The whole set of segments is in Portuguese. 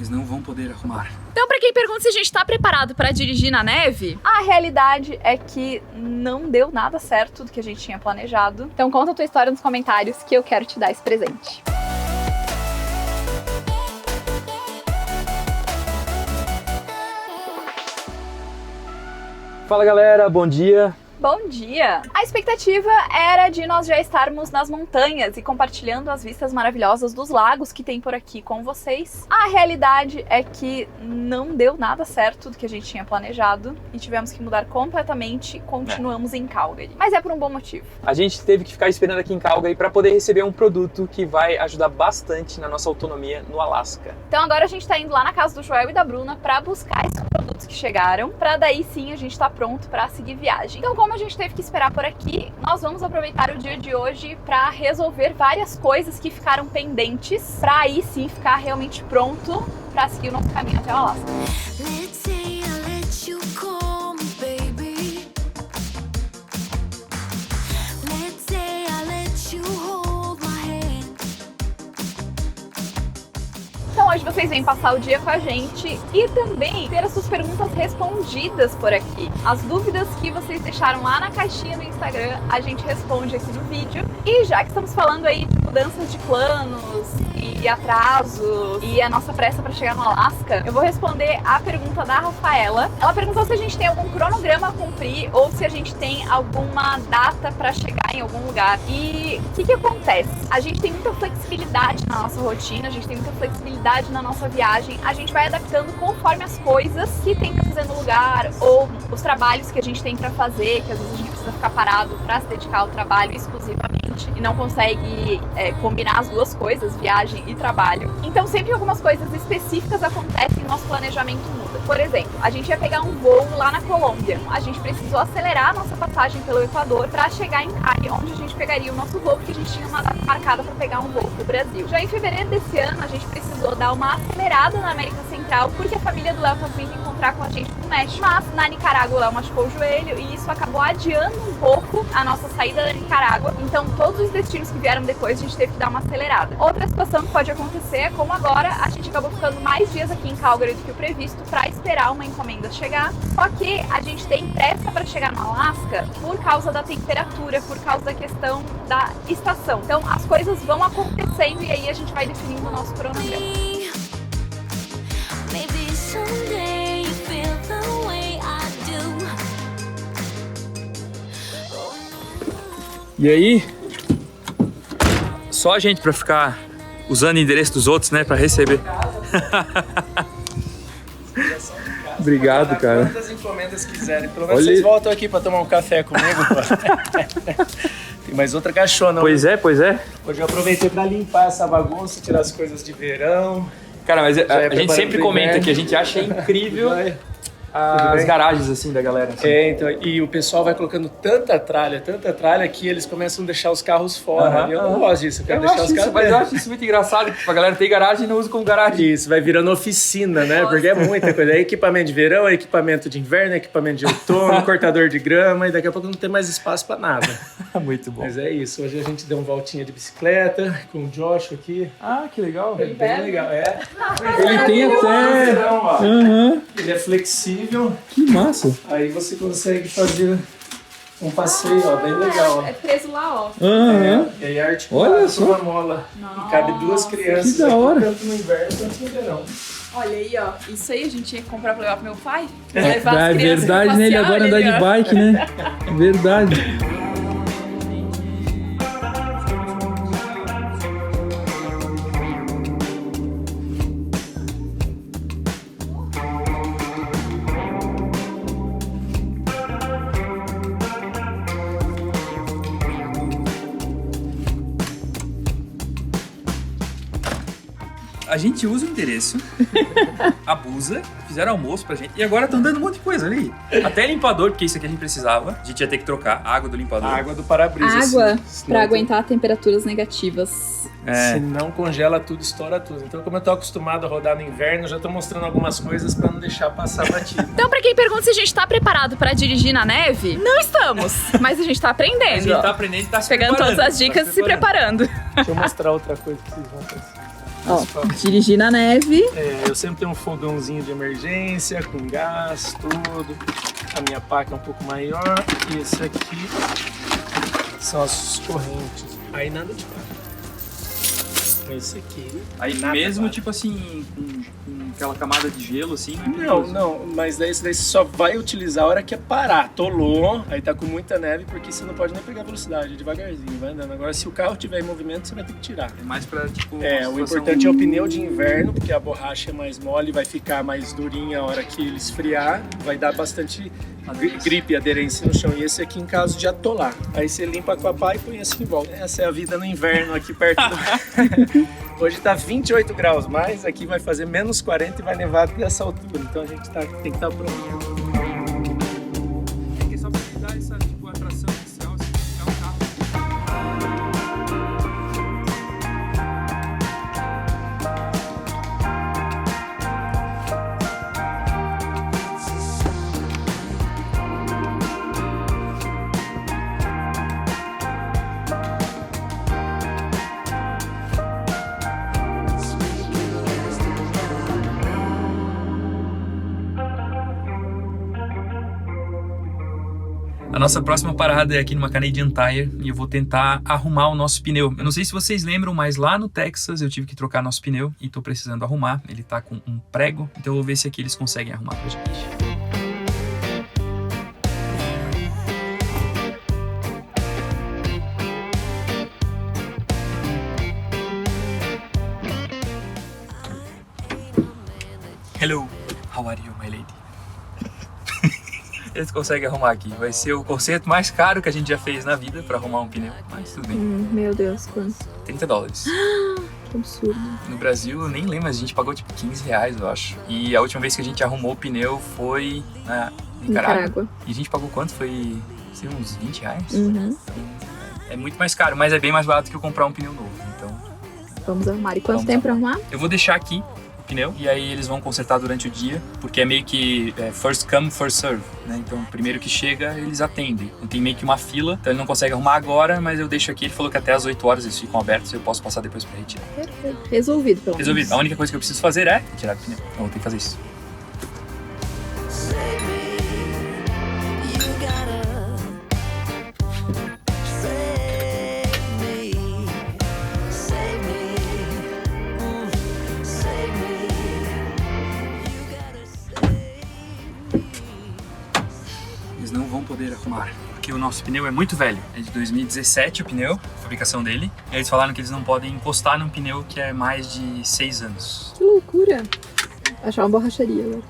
eles não vão poder arrumar. Então, pra quem pergunta se a gente tá preparado pra dirigir na neve, a realidade é que não deu nada certo do que a gente tinha planejado. Então conta a tua história nos comentários que eu quero te dar esse presente. Fala galera, bom dia! Bom dia! A expectativa era de nós já estarmos nas montanhas e compartilhando as vistas maravilhosas dos lagos que tem por aqui com vocês. A realidade é que não deu nada certo do que a gente tinha planejado e tivemos que mudar completamente, continuamos em Calgary. Mas é por um bom motivo. A gente teve que ficar esperando aqui em Calgary para poder receber um produto que vai ajudar bastante na nossa autonomia no Alasca. Então agora a gente tá indo lá na casa do Joel e da Bruna para buscar esses produtos que chegaram, para daí sim a gente tá pronto para seguir viagem. Então como a gente teve que esperar por aqui, nós vamos aproveitar o dia de hoje para resolver várias coisas que ficaram pendentes, para aí sim ficar realmente pronto para seguir o nosso caminho até o Alasca. Então hoje vocês vêm passar o dia com a gente e também ter as suas perguntas respondidas por aqui. As dúvidas que vocês deixaram lá na caixinha do Instagram, a gente responde aqui no vídeo. E já que estamos falando aí de mudanças de planos e atrasos e a nossa pressa para chegar no Alasca, eu vou responder a pergunta da Rafaela. Ela perguntou se a gente tem algum cronograma a cumprir ou se a gente tem alguma data para chegar em algum lugar. E o que acontece? A gente tem muita flexibilidade na nossa rotina, a gente tem muita flexibilidade na nossa viagem, a gente vai adaptando conforme as coisas que tem pra fazer no lugar ou os trabalhos que a gente tem pra fazer, que às vezes a gente precisa ficar parado pra se dedicar ao trabalho exclusivamente e não consegue combinar as duas coisas, viagem e trabalho. Então sempre algumas coisas específicas acontecem e nosso planejamento muda. Por exemplo, a gente ia pegar um voo lá na Colômbia, a gente precisou acelerar a nossa passagem pelo Equador pra chegar em Cali, onde a gente pegaria o nosso voo, porque a gente tinha uma data marcada pra pegar um voo pro Brasil. Já em fevereiro desse ano a gente precisou dar uma acelerada na América Central, porque a família do Léo tá vindo encontrar com a gente no México, mas na Nicarágua o Léo machucou o joelho e isso acabou adiando um pouco a nossa saída da Nicarágua, então todos os destinos que vieram depois a gente teve que dar uma acelerada. Outra situação que pode acontecer é como agora a gente acabou ficando mais dias aqui em Calgary do que o previsto para esperar uma encomenda chegar, só que a gente tem pressa para chegar no Alasca por causa da temperatura, por causa da questão da estação. Então as coisas vão acontecendo e aí a gente vai definindo o nosso cronograma. E aí, só a gente pra ficar usando o endereço dos outros, né, pra receber. Obrigado, cara. Quantas encomendas quiserem, pelo menos vocês voltam aqui pra tomar um café comigo, pô. Tem mais outra caixona. Pois é. Hoje eu aproveitei pra limpar essa bagunça, tirar as coisas de verão. Cara, mas a gente sempre comenta que a gente acha incrível as garagens assim da galera. Assim. Então, e o pessoal vai colocando tanta tralha que eles começam a deixar os carros fora. Eu não gosto disso, eu quero deixar os carros. Mas eu acho isso muito engraçado, que a galera tem garagem e não usa como garagem. Isso, vai virando oficina, né? Porque é muita coisa. É equipamento de verão, é equipamento de inverno, é equipamento de outono, cortador de grama, e daqui a pouco não tem mais espaço pra nada. Muito bom. Mas é isso, hoje a gente deu uma voltinha de bicicleta com o Josh aqui. Ah, que legal. É bem legal, Ele tem até... Ele é flexível. Que massa. Aí você consegue fazer um passeio, ó, bem legal. É preso lá, ó. E aí articulado Olha com só. uma mola. E cabe duas crianças. Que da hora. Tanto no inverno quanto no verão. Olha aí, ó. Isso aí a gente tinha que comprar pra levar pro meu pai. É verdade, né? Ele agora anda de bike, né? Verdade. A gente usa o endereço, abusa, fizeram almoço pra gente e agora estão dando um monte de coisa ali. Até limpador, porque isso aqui a gente precisava. A gente ia ter que trocar a água do limpador. A água do para-brisa. Água pra aguentar temperaturas negativas. Se não congela tudo, estoura tudo. Então, como eu tô acostumado a rodar no inverno, já tô mostrando algumas coisas pra não deixar passar batido. Então, pra quem pergunta se a gente tá preparado pra dirigir na neve, não estamos. Mas a gente tá aprendendo. A gente tá aprendendo e tá se pegando preparando. todas as dicas e se preparando. Deixa eu mostrar outra coisa que vocês vão pensar. Ó, dirigir na neve. Eu sempre tenho um fogãozinho de emergência, com gás, tudo. A minha paca é um pouco maior. E esse aqui são as correntes. Aí nada de paca. Esse aqui. Aí nada mesmo, paca. tipo assim, com aquela camada de gelo, assim, Não, mas daí você só vai utilizar a hora que é parar. Atolou, aí tá com muita neve, porque você não pode nem pegar velocidade, devagarzinho, vai andando. Agora, se o carro tiver em movimento, você vai ter que tirar. É mais pra, tipo... O importante é o pneu de inverno, porque a borracha é mais mole, vai ficar mais durinha a hora que ele esfriar, vai dar bastante gripe e aderência no chão. E esse aqui em caso de atolar. Aí você limpa com a pá e põe assim em volta. Essa é a vida no inverno aqui perto do... Hoje tá 28 graus, mas aqui vai fazer menos 40 e vai nevar até essa altura. Então a gente tem que estar pronto. É que é só pra te dar essa, tipo, atração inicial, assim, é um carro. A nossa próxima parada é aqui numa Canadian Tire e eu vou tentar arrumar o nosso pneu. Eu não sei se vocês lembram, mas lá no Texas eu tive que trocar nosso pneu e tô precisando arrumar. Ele tá com um prego, então eu vou ver se aqui eles conseguem arrumar pra gente. Hello, how are you, my lady? Eles conseguem arrumar aqui. Vai ser o conserto mais caro que a gente já fez na vida pra arrumar um pneu, mas tudo bem. Meu Deus, quanto? $30. Que absurdo. No Brasil, eu nem lembro, mas a gente pagou tipo R$15, eu acho. E a última vez que a gente arrumou o pneu foi na Nicarágua. E a gente pagou quanto? Foi, sei, uns R$20? Uhum. Então, é muito mais caro, mas é bem mais barato que eu comprar um pneu novo. Então, Vamos arrumar. E quanto tempo pra arrumar? eu vou deixar aqui o pneu e aí eles vão consertar durante o dia, porque é meio que first come, first serve, né? Então, primeiro que chega, eles atendem. Então, tem meio que uma fila, então ele não consegue arrumar agora, mas eu deixo aqui. Ele falou que até às 8 horas eles ficam abertos e eu posso passar depois pra retirar. Perfeito. Resolvido, pelo menos. Resolvido. A única coisa que eu preciso fazer é tirar o pneu. Então, eu vou ter que fazer isso. Eles não vão poder arrumar, porque o nosso pneu é muito velho. É de 2017 o pneu, a fabricação dele. E eles falaram que eles não podem encostar num pneu que é mais de 6 anos. Que loucura. Achar uma borracharia agora.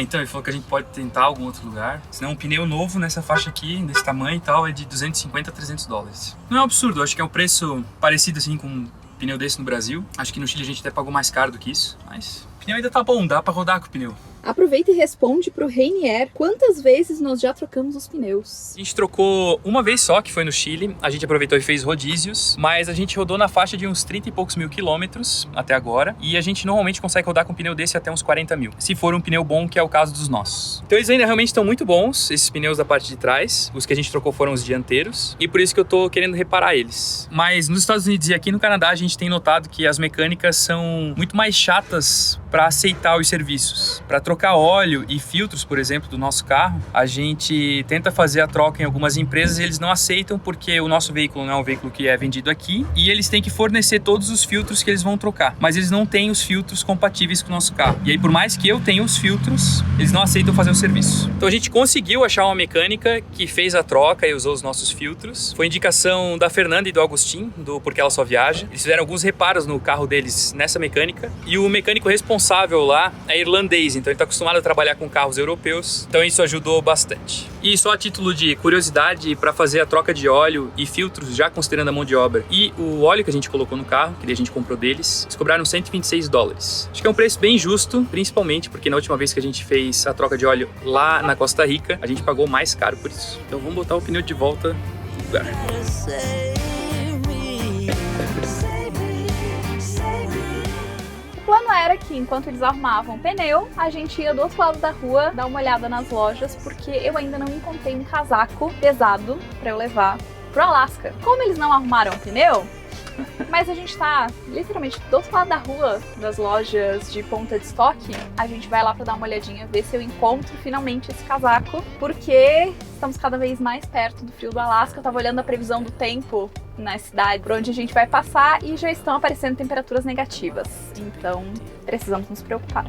Então ele falou que a gente pode tentar algum outro lugar. Senão um pneu novo nessa faixa aqui, desse tamanho e tal, é de $250 a $300. Não é um absurdo, acho que é um preço parecido assim com um pneu desse no Brasil. Acho que no Chile a gente até pagou mais caro do que isso, mas o pneu ainda tá bom, dá pra rodar com o pneu. Aproveita e responde pro Reinier quantas vezes nós já trocamos os pneus. A gente trocou uma vez só, que foi no Chile. A gente aproveitou e fez rodízios, mas a gente rodou na faixa de uns 30 e poucos mil quilômetros até agora. E a gente normalmente consegue rodar com um pneu desse até uns 40 mil, se for um pneu bom, que é o caso dos nossos. Então eles ainda realmente estão muito bons, esses pneus da parte de trás. Os que a gente trocou foram os dianteiros, e por isso que eu tô querendo reparar eles. Mas nos Estados Unidos e aqui no Canadá a gente tem notado que as mecânicas são muito mais chatas para aceitar os serviços. Para trocar óleo e filtros, por exemplo, do nosso carro, a gente tenta fazer a troca em algumas empresas e eles não aceitam porque o nosso veículo não é um veículo que é vendido aqui e eles têm que fornecer todos os filtros que eles vão trocar, mas eles não têm os filtros compatíveis com o nosso carro. E aí, por mais que eu tenha os filtros, eles não aceitam fazer o serviço. Então a gente conseguiu achar uma mecânica que fez a troca e usou os nossos filtros. Foi indicação da Fernanda e do Agostinho, do Porque Ela Só Viaja. Eles fizeram alguns reparos no carro deles nessa mecânica e o mecânico responsável lá é irlandês, então ele está acostumado a trabalhar com carros europeus, então isso ajudou bastante. E só a título de curiosidade, para fazer a troca de óleo e filtros, já considerando a mão de obra e o óleo que a gente colocou no carro, que a gente comprou deles, eles cobraram $126. Acho que é um preço bem justo, principalmente porque na última vez que a gente fez a troca de óleo lá na Costa Rica, a gente pagou mais caro por isso. Então vamos botar o pneu de volta no lugar. O plano era que, enquanto eles arrumavam o pneu, a gente ia do outro lado da rua dar uma olhada nas lojas, porque eu ainda não encontrei um casaco pesado para eu levar pro Alasca. Como eles não arrumaram o pneu, Mas a gente tá literalmente do outro lado da rua das lojas de ponta de estoque. A gente vai lá pra dar uma olhadinha, ver se eu encontro finalmente esse casaco, porque estamos cada vez mais perto do frio do Alasca. Eu tava olhando a previsão do tempo na cidade por onde a gente vai passar e já estão aparecendo temperaturas negativas. Então, precisamos nos preocupar.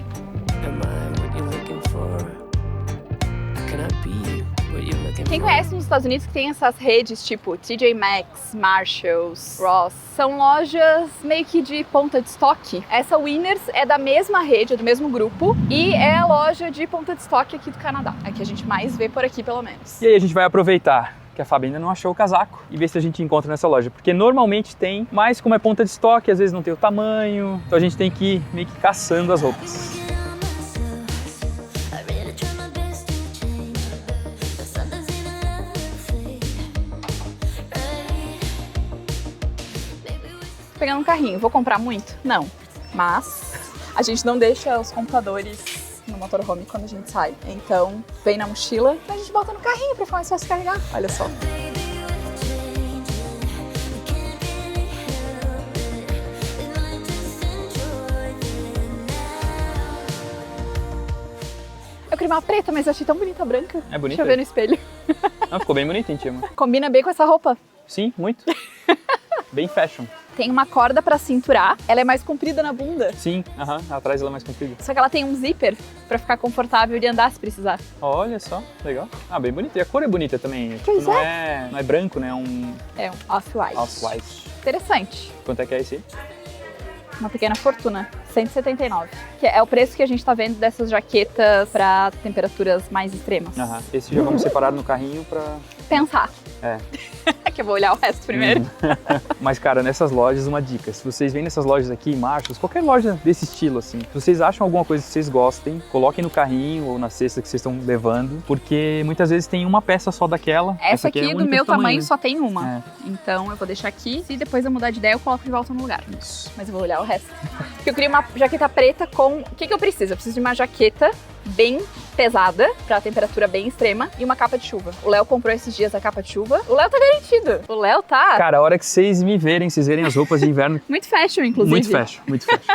Quem conhece nos Estados Unidos que tem essas redes tipo TJ Maxx, Marshalls, Ross, são lojas meio que de ponta de estoque. Essa Winners é da mesma rede, é do mesmo grupo e é a loja de ponta de estoque aqui do Canadá. É que a gente mais vê por aqui, pelo menos. E aí a gente vai aproveitar que a Fábia ainda não achou o casaco e ver se a gente encontra nessa loja, porque normalmente tem, mas como é ponta de estoque, às vezes não tem o tamanho, então a gente tem que ir meio que caçando as roupas. Pegando um carrinho, vou comprar muito? Não, mas a gente não deixa os computadores no motorhome quando a gente sai. Então, vem na mochila e a gente bota no carrinho pra ficar mais fácil carregar. Olha só. Eu queria uma preta, mas eu achei tão bonita a branca. É bonita? Deixa eu ver no espelho. Não, ficou bem bonita, hein, tia? Combina bem com essa roupa. Sim, muito. Bem fashion. Tem uma corda pra cinturar, ela é mais comprida na bunda. Sim, atrás ela é mais comprida. Só que ela tem um zíper pra ficar confortável de andar se precisar. Olha só, legal. Ah, bem bonita. E a cor é bonita também. Pois não é branco, né? É um off-white. Off-white. Interessante. Quanto é que é esse? Uma pequena fortuna, 179. Que é o preço que a gente tá vendo dessas jaquetas pra temperaturas mais extremas. Esse já vamos separar no carrinho pra... Pensar. É. Que eu vou olhar o resto primeiro. Mas, cara, nessas lojas, uma dica. Se vocês vêm nessas lojas aqui, Marshalls, qualquer loja desse estilo, assim, se vocês acham alguma coisa que vocês gostem, coloquem no carrinho ou na cesta que vocês estão levando, porque muitas vezes tem uma peça só daquela. Essa aqui é do meu tamanho só tem uma. É. Então eu vou deixar aqui. Se depois eu mudar de ideia, eu coloco de volta no lugar. Isso. Mas eu vou olhar o resto. Porque eu queria uma jaqueta preta com... O que eu preciso? Eu preciso de uma jaqueta bem pesada, pra temperatura bem extrema, e uma capa de chuva. O Léo comprou esses dias a capa de chuva. O Léo tá garantido. O Léo tá... Cara, a hora que vocês me verem, vocês verem as roupas de inverno... Muito fashion, inclusive. Muito fashion, muito fashion.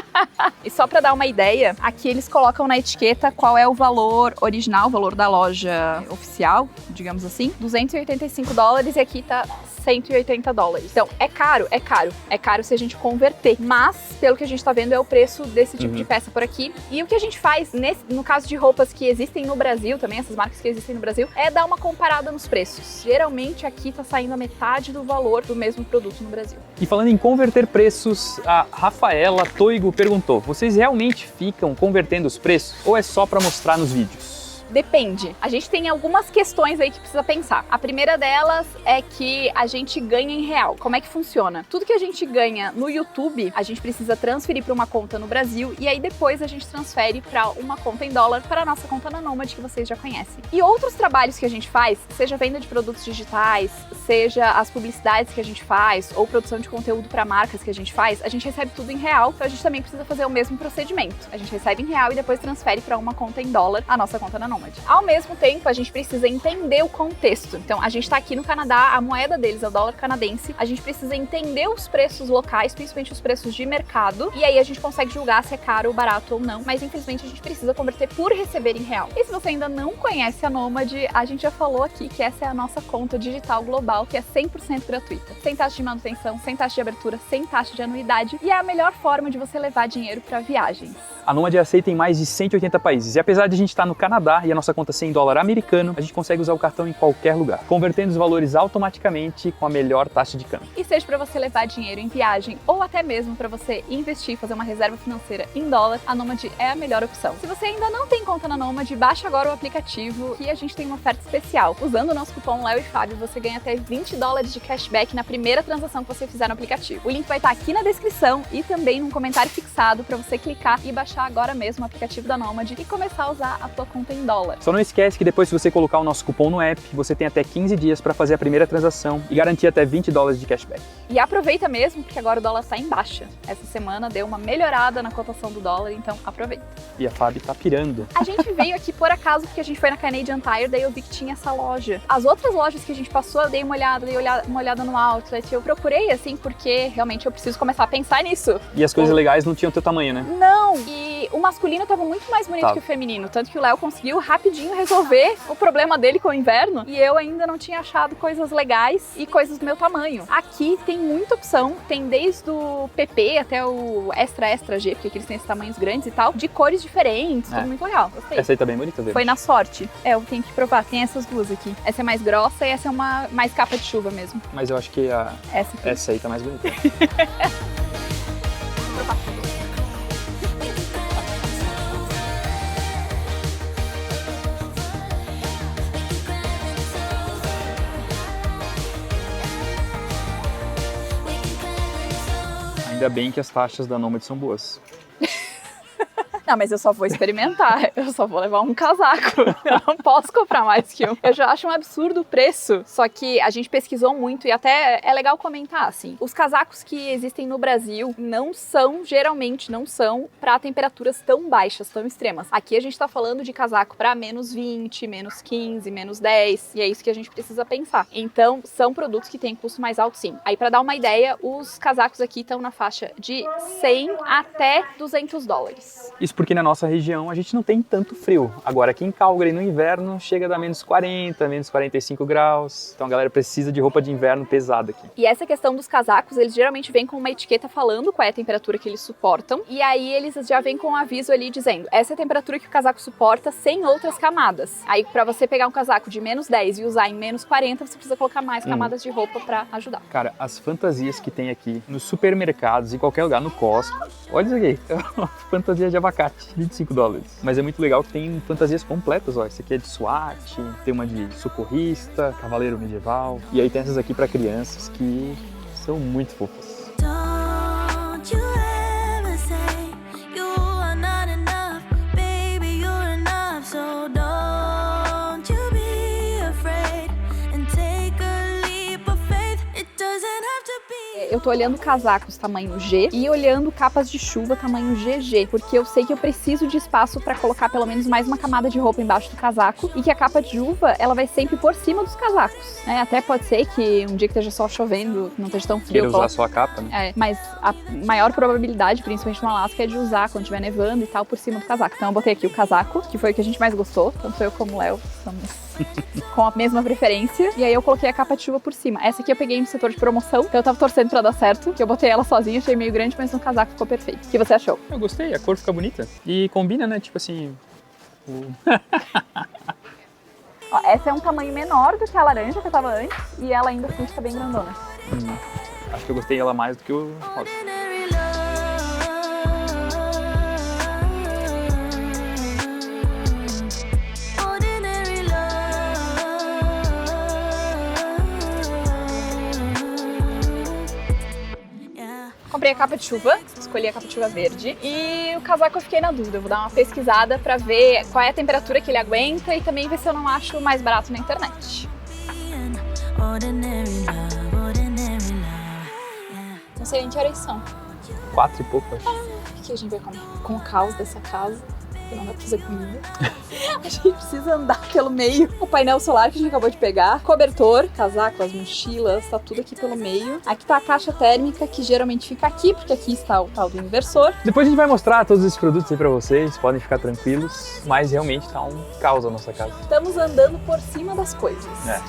E só pra dar uma ideia, aqui eles colocam na etiqueta qual é o valor original, o valor da loja oficial, digamos assim, $285 e aqui tá $180. Então, é caro, é caro. É caro se a gente converter. Mas, pelo que a gente tá vendo, é o preço desse tipo de peça por aqui. E o que a gente faz, no caso de roupas que existem no Brasil, também essas marcas que existem no Brasil, é dar uma comparada nos preços. Geralmente, aqui tá saindo a metade do valor do mesmo produto no Brasil. E falando em converter preços, a Rafaela Toigo perguntou, vocês realmente ficam convertendo os preços ou é só para mostrar nos vídeos? Depende. A gente tem algumas questões aí que precisa pensar. A primeira delas é que a gente ganha em real. Como é que funciona? Tudo que a gente ganha no YouTube, a gente precisa transferir para uma conta no Brasil e aí depois a gente transfere para uma conta em dólar para a nossa conta na Nomad, que vocês já conhecem. E outros trabalhos que a gente faz, seja venda de produtos digitais, seja as publicidades que a gente faz ou produção de conteúdo para marcas que a gente faz, a gente recebe tudo em real, então a gente também precisa fazer o mesmo procedimento. A gente recebe em real e depois transfere para uma conta em dólar, a nossa conta na Nomad. Ao mesmo tempo, a gente precisa entender o contexto. Então, a gente está aqui no Canadá, a moeda deles é o dólar canadense. A gente precisa entender os preços locais, principalmente os preços de mercado. E aí a gente consegue julgar se é caro ou barato ou não. Mas, infelizmente, a gente precisa converter por receber em real. E se você ainda não conhece a Nomad, a gente já falou aqui que essa é a nossa conta digital global, que é 100% gratuita. Sem taxa de manutenção, sem taxa de abertura, sem taxa de anuidade. E é a melhor forma de você levar dinheiro para viagens. A Nomad é aceita em mais de 180 países. E apesar de a gente estar no Canadá e a nossa conta ser em dólar americano, a gente consegue usar o cartão em qualquer lugar, convertendo os valores automaticamente com a melhor taxa de câmbio. E seja para você levar dinheiro em viagem ou até mesmo para você investir, fazer uma reserva financeira em dólar, a Nomad é a melhor opção. Se você ainda não tem conta na Nomad, baixa agora o aplicativo e a gente tem uma oferta especial. Usando o nosso cupom Léo e Fábio, você ganha até $20 de cashback na primeira transação que você fizer no aplicativo. O link vai estar aqui na descrição e também num comentário fixado para você clicar e baixar agora mesmo o aplicativo da Nomad e começar a usar a tua conta em dólar dólar. Só não esquece que depois, se você colocar o nosso cupom no app, você tem até 15 dias para fazer a primeira transação e garantir até $20 de cashback. E aproveita mesmo, porque agora o dólar está em baixa. Essa semana deu uma melhorada na cotação do dólar, então aproveita. E a Fabi tá pirando. A gente veio aqui por acaso, porque a gente foi na Canadian Tire, daí eu vi que tinha essa loja. As outras lojas que a gente passou, eu dei uma olhada no outlet. Eu procurei, assim, porque realmente eu preciso começar a pensar nisso. E as coisas legais não tinham teu tamanho, né? Não, e o masculino tava muito mais bonito que o feminino, tanto que o Léo conseguiu rapidinho resolver o problema dele com o inverno e eu ainda não tinha achado coisas legais e coisas do meu tamanho. Aqui tem muita opção, tem desde o PP até o Extra G, porque eles têm esses tamanhos grandes e tal, de cores diferentes, tudo muito legal, gostei. Essa aí tá bem bonita, verde. Foi na sorte. Eu tenho que provar, tem essas duas aqui. Essa é mais grossa e essa é uma mais capa de chuva mesmo. Mas eu acho que essa aí tá mais bonita. Ainda bem que as taxas da Nomad são boas. Não, mas eu só vou experimentar, eu só vou levar um casaco, eu não posso comprar mais que um. Eu já acho um absurdo o preço, só que a gente pesquisou muito e até é legal comentar, assim, os casacos que existem no Brasil geralmente não são para temperaturas tão baixas, tão extremas. Aqui a gente tá falando de casaco para -20, -15, -10, e é isso que a gente precisa pensar. Então, são produtos que têm custo mais alto, sim. Aí, para dar uma ideia, os casacos aqui estão na faixa de 100 até $200. Isso porque na nossa região a gente não tem tanto frio. Agora aqui em Calgary no inverno chega a dar -40, -45 graus. Então a galera precisa de roupa de inverno pesada aqui. E essa questão dos casacos, eles geralmente vêm com uma etiqueta falando qual é a temperatura que eles suportam. E aí eles já vêm com um aviso ali dizendo, essa é a temperatura que o casaco suporta sem outras camadas. Aí pra você pegar um casaco de -10 e usar em -40, você precisa colocar mais camadas de roupa pra ajudar. Cara, as fantasias que tem aqui nos supermercados, em qualquer lugar, no Costco. Olha isso aqui, fantasia de abacate. $25. Mas é muito legal que tem fantasias completas, ó. Esse aqui é de SWAT, tem uma de socorrista, cavaleiro medieval. E aí tem essas aqui para crianças que são muito fofas. Don't you ever say you are not enough, baby, you're enough. So don't you be afraid and take a leap of faith. It doesn't have to be. Eu tô olhando casacos tamanho G e olhando capas de chuva tamanho GG, porque eu sei que eu preciso de espaço para colocar pelo menos mais uma camada de roupa embaixo do casaco e que a capa de chuva, ela vai sempre por cima dos casacos, né? Até pode ser que um dia que esteja só chovendo, não esteja tão frio. Queira usar só a capa, né? É, mas a maior probabilidade, principalmente no Alasca, é de usar quando estiver nevando e tal por cima do casaco. Então eu botei aqui o casaco, que foi o que a gente mais gostou, tanto eu como o Léo somos com a mesma preferência. E aí eu coloquei a capa de chuva por cima. Essa aqui eu peguei no setor de promoção, então eu tava torcendo pra dar certo, que eu botei ela sozinha, achei meio grande, mas no casaco ficou perfeito. O que você achou? Eu gostei, a cor fica bonita. E combina, né? Tipo assim... Ó, essa é um tamanho menor do que a laranja que eu tava antes, e ela ainda assim fica bem grandona. Acho que eu gostei dela mais do que o rosa. Ordinary love. Ordinary love. Yeah. Comprei a capa de chuva, escolhi a capa de chuva verde, e o casaco eu fiquei na dúvida. Eu vou dar uma pesquisada pra ver qual é a temperatura que ele aguenta e também ver se eu não acho mais barato na internet. Ordinary love, ordinary love. Yeah. Não sei nem que horas são. 4 e pouco, acho. O que a gente vai comer? Com o caos dessa casa, que não dá pra fazer comida. A gente precisa andar pelo meio. O painel solar que a gente acabou de pegar, cobertor, casaco, as mochilas, tá tudo aqui pelo meio. Aqui tá a caixa térmica, que geralmente fica aqui, porque aqui está o tal do inversor. Depois a gente vai mostrar todos esses produtos aí pra vocês, podem ficar tranquilos. Mas realmente tá um caos a nossa casa. Estamos andando por cima das coisas. É.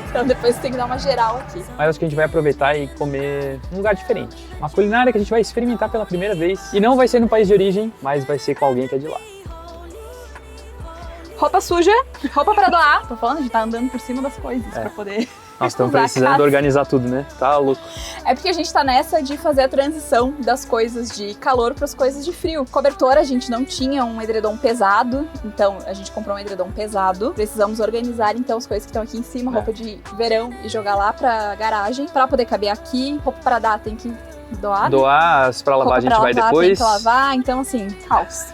Então depois tem que dar uma geral aqui. Mas acho que a gente vai aproveitar e comer num lugar diferente. Uma culinária que a gente vai experimentar pela primeira vez. E não vai ser no país de origem, mas vai ser com alguém que é de lá. Roupa suja, roupa pra doar. Tô falando, a gente tá andando por cima das coisas pra poder... Nós estamos usar a precisando casa. organizar tudo, né? Tá louco. É porque a gente tá nessa de fazer a transição das coisas de calor para as coisas de frio. Cobertor, a gente não tinha um edredom pesado, então a gente comprou um edredom pesado. Precisamos organizar então as coisas que estão aqui em cima, roupa de verão, e jogar lá pra garagem, pra poder caber aqui. Roupa pra dar tem que doar. Né? Doar, as pra lavar Roupa a gente pra vai lavar, depois. Tem que lavar, então assim, caos.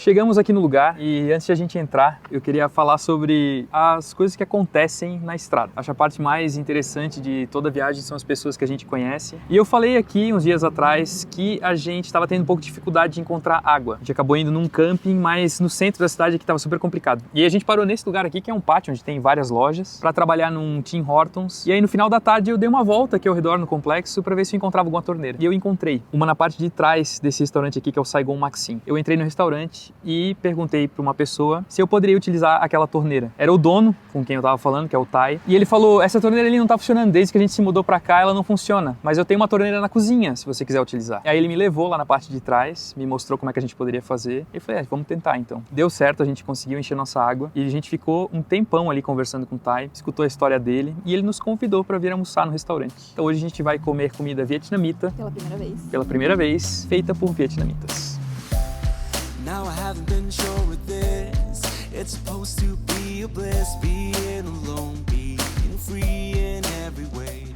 Chegamos aqui no lugar e antes de a gente entrar, eu queria falar sobre as coisas que acontecem na estrada. Acho a parte mais interessante de toda a viagem são as pessoas que a gente conhece. E eu falei aqui uns dias atrás que a gente estava tendo um pouco de dificuldade de encontrar água. A gente acabou indo num camping, mas no centro da cidade aqui estava super complicado. E aí a gente parou nesse lugar aqui, que é um pátio onde tem várias lojas, para trabalhar num Tim Hortons. E aí no final da tarde eu dei uma volta aqui ao redor no complexo para ver se eu encontrava alguma torneira. E eu encontrei uma na parte de trás desse restaurante aqui, que é o Saigon Maxim. Eu entrei no restaurante e perguntei para uma pessoa se eu poderia utilizar aquela torneira. Era o dono com quem eu tava falando, que é o Tai, e ele falou: essa torneira ali não tá funcionando, desde que a gente se mudou pra cá ela não funciona, mas eu tenho uma torneira na cozinha, se você quiser utilizar. E aí ele me levou lá na parte de trás, me mostrou como é que a gente poderia fazer, e eu falei: vamos tentar então. Deu certo, a gente conseguiu encher nossa água, e a gente ficou um tempão ali conversando com o Tai, escutou a história dele, e ele nos convidou para vir almoçar no restaurante. Então hoje a gente vai comer comida vietnamita, pela primeira vez, feita por vietnamitas. Now I haven't been sure with this. It's supposed to be a bliss, being alone, being free in every way.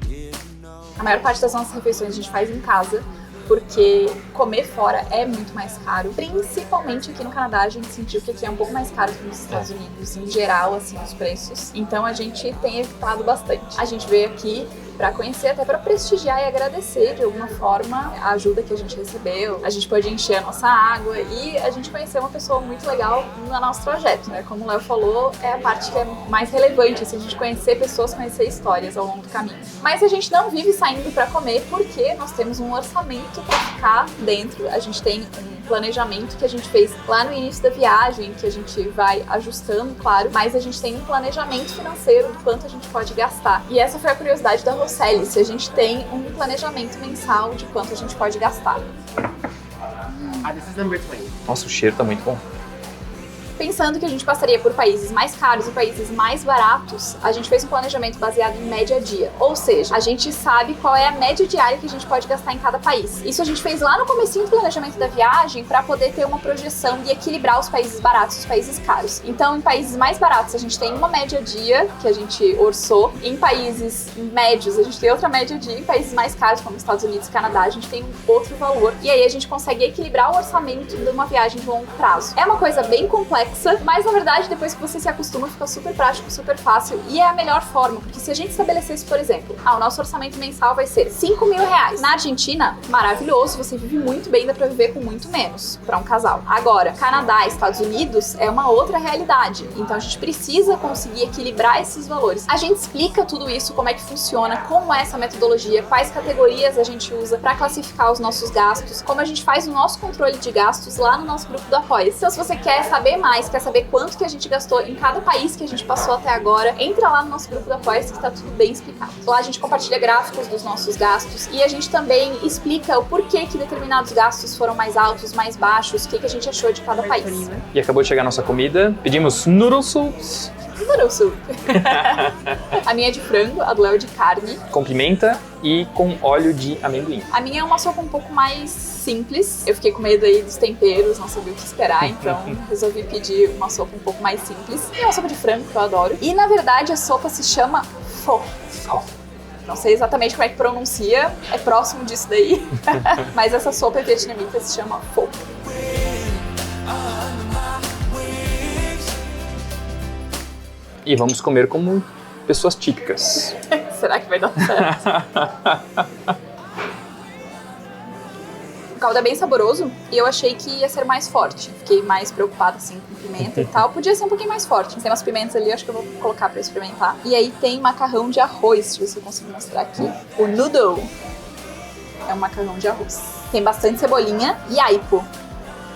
A maior parte das nossas refeições a gente faz em casa, porque comer fora é muito mais caro. Principalmente aqui no Canadá, a gente sentiu que aqui é um pouco mais caro que nos Estados Unidos, em geral, assim, os preços. Então a gente tem evitado bastante. A gente veio aqui para conhecer, até para prestigiar e agradecer de alguma forma a ajuda que a gente recebeu. A gente pôde encher a nossa água e a gente conheceu uma pessoa muito legal no nosso trajeto, né? Como o Léo falou, é a parte que é mais relevante, assim, a gente conhecer pessoas, conhecer histórias ao longo do caminho. Mas a gente não vive saindo para comer porque nós temos um orçamento para ficar dentro. A gente tem um planejamento que a gente fez lá no início da viagem, que a gente vai ajustando, claro, mas a gente tem um planejamento financeiro do quanto a gente pode gastar. E essa foi a curiosidade da Roseli, se a gente tem um planejamento mensal de quanto a gente pode gastar. This is number 20. Nossa, o cheiro tá muito bom. Pensando que a gente passaria por países mais caros e países mais baratos, a gente fez um planejamento baseado em média dia. Ou seja, a gente sabe qual é a média diária que a gente pode gastar em cada país. Isso a gente fez lá no comecinho do planejamento da viagem para poder ter uma projeção e equilibrar os países baratos e os países caros. Então, em países mais baratos, a gente tem uma média dia que a gente orçou. Em países médios, a gente tem outra média dia. Em países mais caros, como Estados Unidos e Canadá, a gente tem outro valor. E aí a gente consegue equilibrar o orçamento de uma viagem de longo prazo. É uma coisa bem complexa, mas na verdade depois que você se acostuma fica super prático, super fácil e é a melhor forma, porque se a gente estabelecesse, por exemplo, o nosso orçamento mensal vai ser 5 mil reais. Na Argentina, maravilhoso, você vive muito bem, dá pra viver com muito menos para um casal. Agora, Canadá e Estados Unidos é uma outra realidade, então a gente precisa conseguir equilibrar esses valores. A gente explica tudo isso, como é que funciona, como é essa metodologia, quais categorias a gente usa para classificar os nossos gastos, como a gente faz o nosso controle de gastos lá no nosso grupo do Apoia. Então se você quer saber mais, quer saber quanto que a gente gastou em cada país que a gente passou até agora, entra lá no nosso grupo do Apoia que tá tudo bem explicado. Lá a gente compartilha gráficos dos nossos gastos e a gente também explica o porquê que determinados gastos foram mais altos, mais baixos, o que a gente achou de cada país. E acabou de chegar a nossa comida, pedimos noodle soups. Noodle soup. A minha é de frango, a do Léo é de carne. Com pimenta e com óleo de amendoim. A minha é uma sopa um pouco mais simples. Eu fiquei com medo aí dos temperos, não sabia o que esperar, então resolvi pedir uma sopa um pouco mais simples. E é uma sopa de frango que eu adoro. E na verdade a sopa se chama pho. Não sei exatamente como é que pronuncia, é próximo disso daí. Mas essa sopa vietnamita se chama pho. E vamos comer como pessoas típicas. Será que vai dar certo? O caldo é bem saboroso e eu achei que ia ser mais forte. Fiquei mais preocupada assim com pimenta e tal. Podia ser um pouquinho mais forte. Tem umas pimentas ali, acho que eu vou colocar pra experimentar. E aí tem macarrão de arroz, deixa eu ver se eu consigo mostrar aqui. O noodle é um macarrão de arroz. Tem bastante cebolinha e aipo.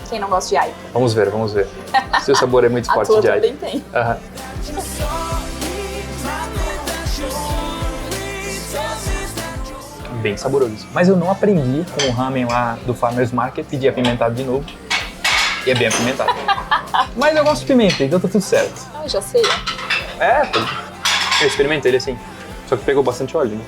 Quem não gosta de aipo? Vamos ver, vamos ver. Seu sabor é muito A forte tua de aipo. também tem. Bem saboroso. Mas eu não aprendi com o ramen lá do Farmer's Market, pedi apimentado de novo. E é bem apimentado. Mas eu gosto de pimenta, então tá tudo certo. Ah, já sei. É, eu experimentei ele assim. Só que pegou bastante óleo, né?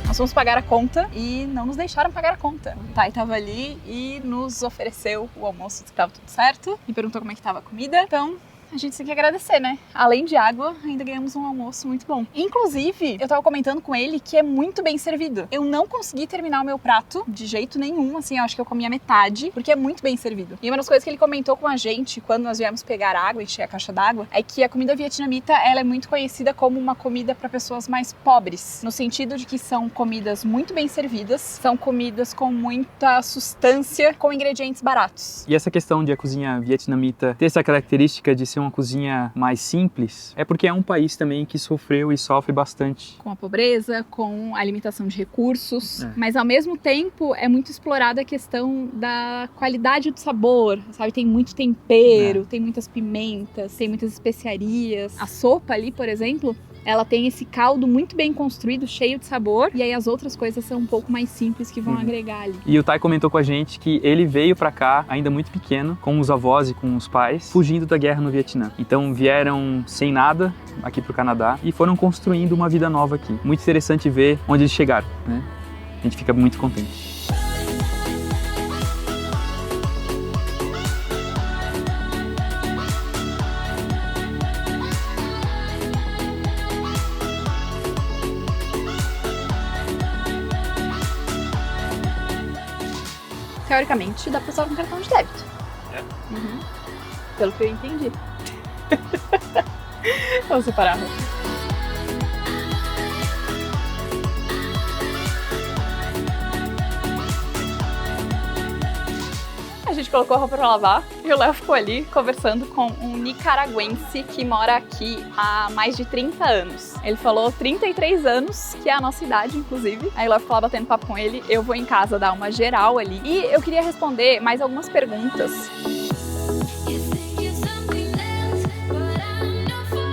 Nós fomos pagar a conta e não nos deixaram pagar a conta. O Tai tava ali e nos ofereceu o almoço, que tava tudo certo, e perguntou como é que tava a comida. Então, a gente tem que agradecer, né? Além de água, ainda ganhamos um almoço muito bom. Inclusive, eu tava comentando com ele que é muito bem servido. Eu não consegui terminar o meu prato de jeito nenhum, assim, eu acho que eu comi a metade, porque é muito bem servido. E uma das coisas que ele comentou com a gente quando nós viemos pegar água, encher a caixa d'água, é que a comida vietnamita, ela é muito conhecida como uma comida para pessoas mais pobres, no sentido de que são comidas muito bem servidas, são comidas com muita substância, com ingredientes baratos. E essa questão de a cozinha vietnamita ter essa característica de ser uma cozinha mais simples, é porque é um país também que sofreu e sofre bastante. Com a pobreza, com a limitação de recursos, mas ao mesmo tempo é muito explorada a questão da qualidade do sabor, sabe? Tem muito tempero, tem muitas pimentas, tem muitas especiarias. A sopa ali, por exemplo, ela tem esse caldo muito bem construído, cheio de sabor, e aí as outras coisas são um pouco mais simples que vão agregar ali. E o Tai comentou com a gente que ele veio pra cá ainda muito pequeno, com os avós e com os pais, fugindo da guerra no Vietnã. Então vieram sem nada aqui pro Canadá e foram construindo uma vida nova aqui. Muito interessante ver onde eles chegaram, né? A gente fica muito contente. Teoricamente, dá pra usar com cartão de débito. Uhum. Pelo que eu entendi. Vamos separar a roupa. A gente colocou a roupa pra lavar e o Léo ficou ali conversando com um nicaragüense que mora aqui há mais de 30 anos. Ele falou 33 anos, que é a nossa idade, inclusive. Aí o Léo ficou lá batendo papo com ele, eu vou em casa dar uma geral ali. E eu queria responder mais algumas perguntas. You think you're something else, but I'm no fool.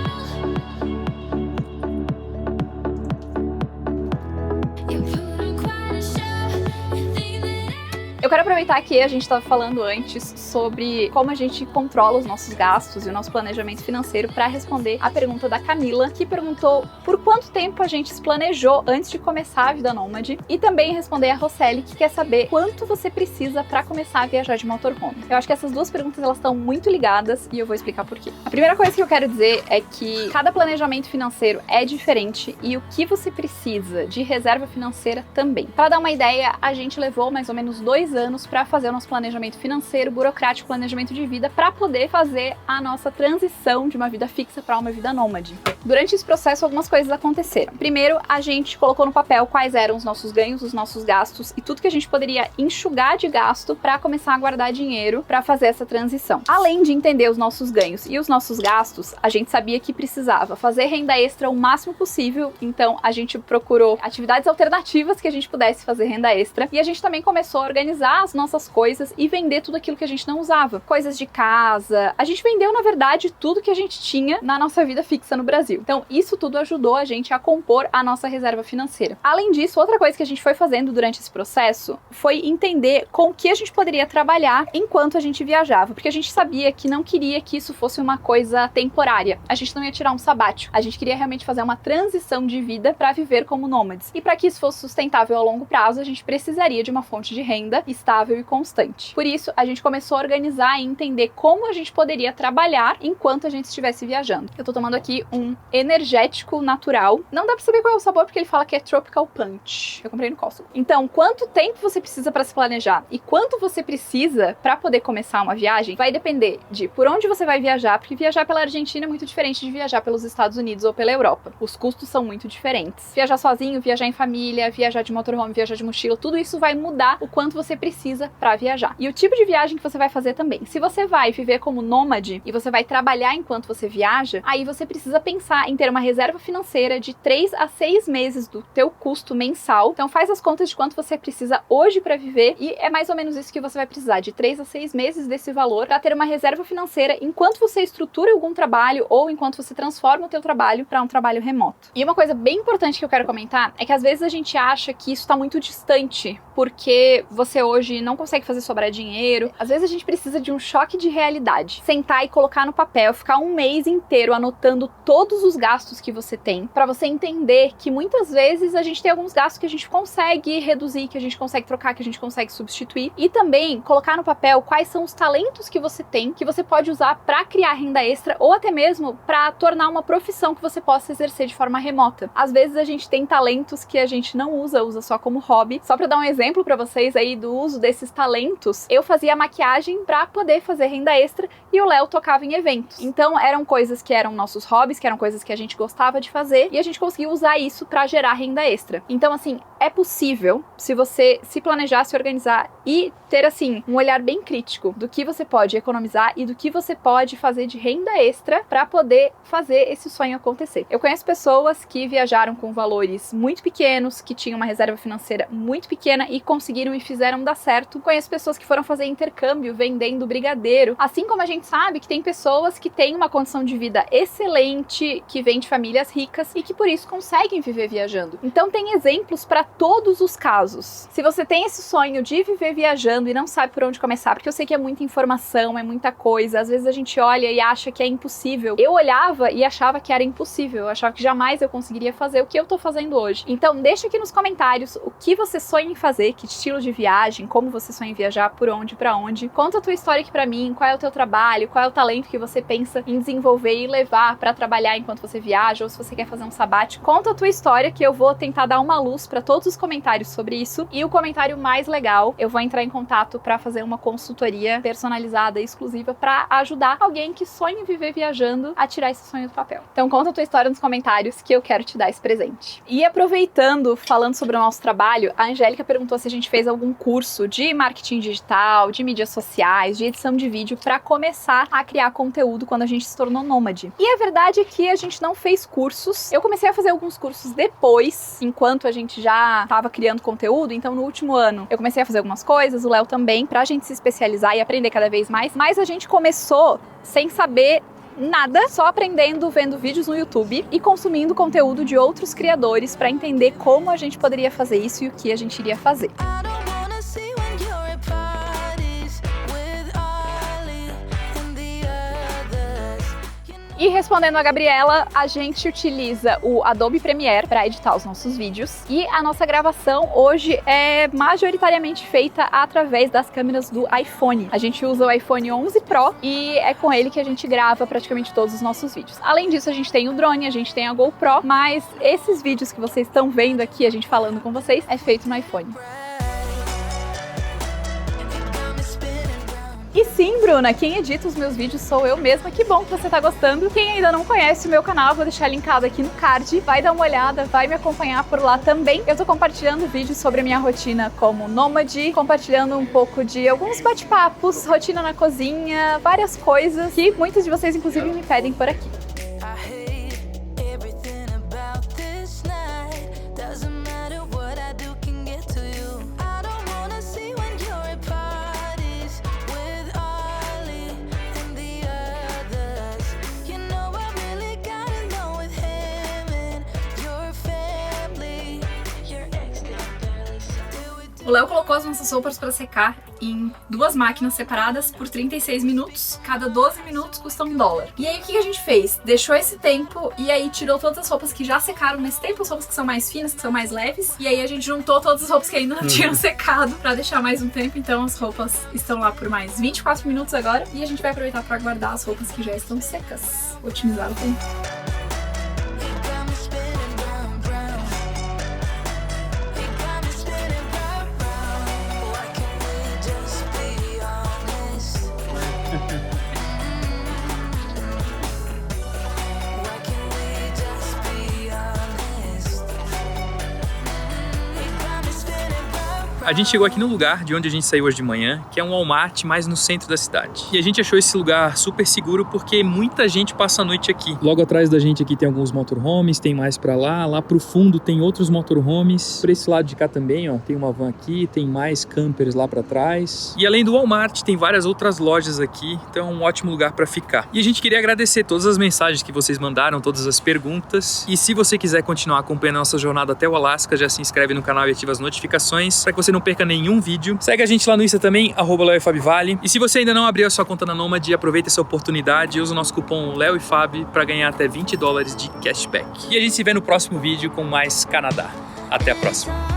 You put on quite a show and think that Eu quero aproveitar que a gente estava falando antes sobre como a gente controla os nossos gastos e o nosso planejamento financeiro para responder a pergunta da Camila, que perguntou por quanto tempo a gente se planejou antes de começar a vida nômade, e também responder a Roseli, que quer saber quanto você precisa para começar a viajar de motorhome. Eu acho que essas duas perguntas elas estão muito ligadas e eu vou explicar por quê. A primeira coisa que eu quero dizer é que cada planejamento financeiro é diferente e o que você precisa de reserva financeira também. Para dar uma ideia, a gente levou mais ou menos 2 anos para fazer o nosso planejamento financeiro, burocrático, planejamento de vida, para poder fazer a nossa transição de uma vida fixa para uma vida nômade. Durante esse processo, algumas coisas aconteceram. Primeiro, a gente colocou no papel quais eram os nossos ganhos, os nossos gastos e tudo que a gente poderia enxugar de gasto para começar a guardar dinheiro para fazer essa transição. Além de entender os nossos ganhos e os nossos gastos, a gente sabia que precisava fazer renda extra o máximo possível, então a gente procurou atividades alternativas que a gente pudesse fazer renda extra, e a gente também começou a organizar as nossas coisas e vender tudo aquilo que a gente não usava. Coisas de casa. A gente vendeu, na verdade, tudo que a gente tinha na nossa vida fixa no Brasil. Então, isso tudo ajudou a gente a compor a nossa reserva financeira. Além disso, outra coisa que a gente foi fazendo durante esse processo foi entender com o que a gente poderia trabalhar enquanto a gente viajava, porque a gente sabia que não queria que isso fosse uma coisa temporária. A gente não ia tirar um sabático. A gente queria realmente fazer uma transição de vida para viver como nômades. E para que isso fosse sustentável a longo prazo, a gente precisaria de uma fonte de renda estável e constante. Por isso, a gente começou a organizar e entender como a gente poderia trabalhar enquanto a gente estivesse viajando. Eu tô tomando aqui um energético natural. Não dá pra saber qual é o sabor, porque ele fala que é Tropical Punch. Eu comprei no Costco. Então, quanto tempo você precisa para se planejar e quanto você precisa para poder começar uma viagem vai depender de por onde você vai viajar, porque viajar pela Argentina é muito diferente de viajar pelos Estados Unidos ou pela Europa. Os custos são muito diferentes. Viajar sozinho, viajar em família, viajar de motorhome, viajar de mochila, tudo isso vai mudar o quanto você precisa para viajar. E o tipo de viagem que você vai fazer também. Se você vai viver como nômade e você vai trabalhar enquanto você viaja, aí você precisa pensar em ter uma reserva financeira de 3 a 6 meses do teu custo mensal. Então faz as contas de quanto você precisa hoje para viver e é mais ou menos isso que você vai precisar, de 3 a 6 meses desse valor para ter uma reserva financeira enquanto você estrutura algum trabalho ou enquanto você transforma o teu trabalho para um trabalho remoto. E uma coisa bem importante que eu quero comentar é que às vezes a gente acha que isso está muito distante porque você hoje não consegue fazer sobrar dinheiro. Às vezes gente precisa de um choque de realidade. Sentar e colocar no papel, ficar um mês inteiro anotando todos os gastos que você tem, para você entender que muitas vezes a gente tem alguns gastos que a gente consegue reduzir, que a gente consegue trocar, que a gente consegue substituir, e também colocar no papel quais são os talentos que você tem, que você pode usar para criar renda extra ou até mesmo para tornar uma profissão que você possa exercer de forma remota. Às vezes a gente tem talentos que a gente não usa só como hobby. Só para dar um exemplo para vocês aí do uso desses talentos, eu fazia maquiagem para poder fazer renda extra e o Léo tocava em eventos. Então eram coisas que eram nossos hobbies, que eram coisas que a gente gostava de fazer e a gente conseguiu usar isso para gerar renda extra. Então assim, é possível se você se planejar, se organizar e ter assim um olhar bem crítico do que você pode economizar e do que você pode fazer de renda extra para poder fazer esse sonho acontecer. Eu conheço pessoas que viajaram com valores muito pequenos, que tinham uma reserva financeira muito pequena e conseguiram e fizeram dar certo. Conheço pessoas que foram fazer intercâmbio vendendo brigadeiro. Assim como a gente sabe que tem pessoas que têm uma condição de vida excelente, que vêm de famílias ricas e que por isso conseguem viver viajando. Então tem exemplos para todos os casos. Se você tem esse sonho de viver viajando e não sabe por onde começar, porque eu sei que é muita informação, é muita coisa, às vezes a gente olha e acha que é impossível. Eu olhava e achava que era impossível, eu achava que jamais eu conseguiria fazer o que eu tô fazendo hoje. Então deixa aqui nos comentários o que você sonha em fazer, que estilo de viagem, como você sonha em viajar, por onde, pra onde. Conta a tua história aqui pra mim, qual é o teu trabalho, qual é o talento que você pensa em desenvolver e levar pra trabalhar enquanto você viaja, ou se você quer fazer um sabático. Conta a tua história que eu vou tentar dar uma luz pra todos os comentários sobre isso. E o comentário mais legal, eu vou entrar em contato pra fazer uma consultoria personalizada, exclusiva, pra ajudar alguém que sonha em viver viajando a tirar esse sonho do papel. Então conta a tua história nos comentários que eu quero te dar esse presente. E aproveitando, falando sobre o nosso trabalho, a Angélica perguntou se a gente fez algum curso de marketing digital, de mídias sociais, de edição de vídeo pra começar a criar conteúdo quando a gente se tornou nômade. E a verdade é que a gente não fez cursos. Eu comecei a fazer alguns cursos depois, enquanto a gente já estava criando conteúdo. Então no último ano eu comecei a fazer algumas coisas, o Léo também, pra gente se especializar e aprender cada vez mais. Mas a gente começou sem saber nada, só aprendendo, vendo vídeos no YouTube e consumindo conteúdo de outros criadores para entender como a gente poderia fazer isso e o que a gente iria fazer. I don't wanna see when you're at parties with Ollie and the others. E respondendo a Gabriela, a gente utiliza o Adobe Premiere para editar os nossos vídeos e a nossa gravação hoje é majoritariamente feita através das câmeras do iPhone. A gente usa o iPhone 11 Pro e é com ele que a gente grava praticamente todos os nossos vídeos. Além disso, a gente tem o drone, a gente tem a GoPro, mas esses vídeos que vocês estão vendo aqui, a gente falando com vocês, é feito no iPhone. E sim, Bruna, quem edita os meus vídeos sou eu mesma. Que bom que você tá gostando. Quem ainda não conhece o meu canal, vou deixar linkado aqui no card. Vai dar uma olhada, vai me acompanhar por lá também. Eu tô compartilhando vídeos sobre a minha rotina como nômade, compartilhando um pouco de alguns bate-papos, rotina na cozinha, várias coisas que muitos de vocês, inclusive, me pedem por aqui. I hate everything about this night. Doesn't matter what I do can get to you. I don't wanna see when you're at parties with Ollie and the others. You know I really gotta know with him and your family. Your ex didn't barely say. O Léo colocou as nossas roupas para secar em duas máquinas separadas por 36 minutos. Cada 12 minutos custa $1. E aí o que a gente fez? Deixou esse tempo e aí tirou todas as roupas que já secaram nesse tempo, as roupas que são mais finas, que são mais leves. E aí a gente juntou todas as roupas que ainda não tinham secado para deixar mais um tempo. Então as roupas estão lá por mais 24 minutos agora. E a gente vai aproveitar para guardar as roupas que já estão secas. Otimizar o tempo. A gente chegou aqui no lugar de onde a gente saiu hoje de manhã, que é um Walmart mais no centro da cidade. E a gente achou esse lugar super seguro porque muita gente passa a noite aqui. Logo atrás da gente aqui tem alguns motorhomes, tem mais pra lá. Lá pro fundo tem outros motorhomes. Por esse lado de cá também, ó, tem uma van aqui, tem mais campers lá pra trás. E além do Walmart, tem várias outras lojas aqui, então é um ótimo lugar pra ficar. E a gente queria agradecer todas as mensagens que vocês mandaram, todas as perguntas. E se você quiser continuar acompanhando a nossa jornada até o Alasca, já se inscreve no canal e ativa as notificações para que você não não perca nenhum vídeo. Segue a gente lá no Insta também, @LeoEFabVale. E se você ainda não abriu a sua conta na Nomad, aproveita essa oportunidade e usa o nosso cupom LeoEFab para ganhar até $20 de cashback. E a gente se vê no próximo vídeo com mais Canadá. Até a próxima.